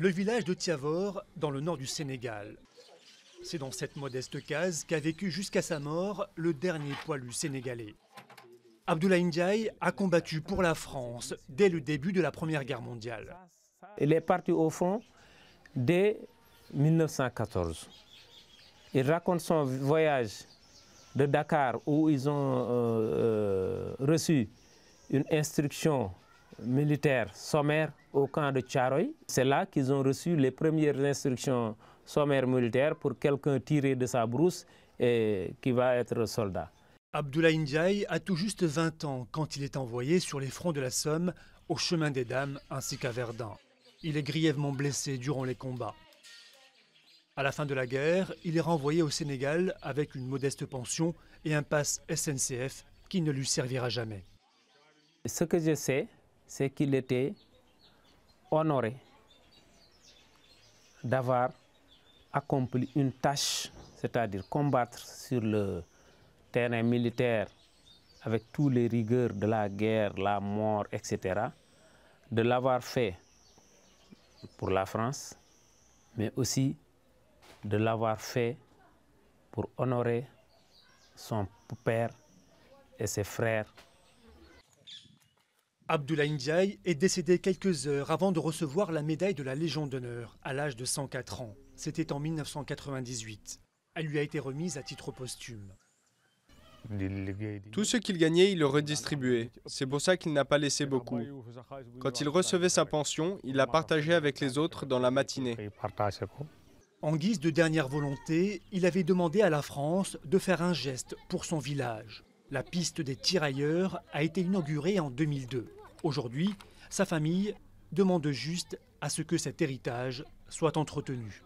Le village de Tiavor, dans le nord du Sénégal. C'est dans cette modeste case qu'a vécu jusqu'à sa mort le dernier poilu sénégalais. Abdoulaye Ndiaye a combattu pour la France dès le début de la Première Guerre mondiale. Il est parti au front dès 1914. Il raconte son voyage de Dakar où ils ont reçu une instruction militaire sommaire au camp de Thiaroye. C'est là qu'ils ont reçu les premières instructions sommaires militaires pour quelqu'un tiré de sa brousse et qui va être soldat. Abdoulaye Ndiaye a tout juste 20 ans quand il est envoyé sur les fronts de la Somme, au chemin des Dames ainsi qu'à Verdun. Il est grièvement blessé durant les combats. À la fin de la guerre, il est renvoyé au Sénégal avec une modeste pension et un pass SNCF qui ne lui servira jamais. Ce que je sais, c'est qu'il était honoré d'avoir accompli une tâche, c'est-à-dire combattre sur le terrain militaire avec tous les rigueurs de la guerre, la mort, etc., de l'avoir fait pour la France, mais aussi de l'avoir fait pour honorer son père et ses frères. Abdoulaye Ndiaye est décédé quelques heures avant de recevoir la médaille de la Légion d'honneur à l'âge de 104 ans. C'était en 1998. Elle lui a été remise à titre posthume. Tout ce qu'il gagnait, il le redistribuait. C'est pour ça qu'il n'a pas laissé beaucoup. Quand il recevait sa pension, il la partageait avec les autres dans la matinée. En guise de dernière volonté, il avait demandé à la France de faire un geste pour son village. La piste des tirailleurs a été inaugurée en 2002. Aujourd'hui, sa famille demande juste à ce que cet héritage soit entretenu.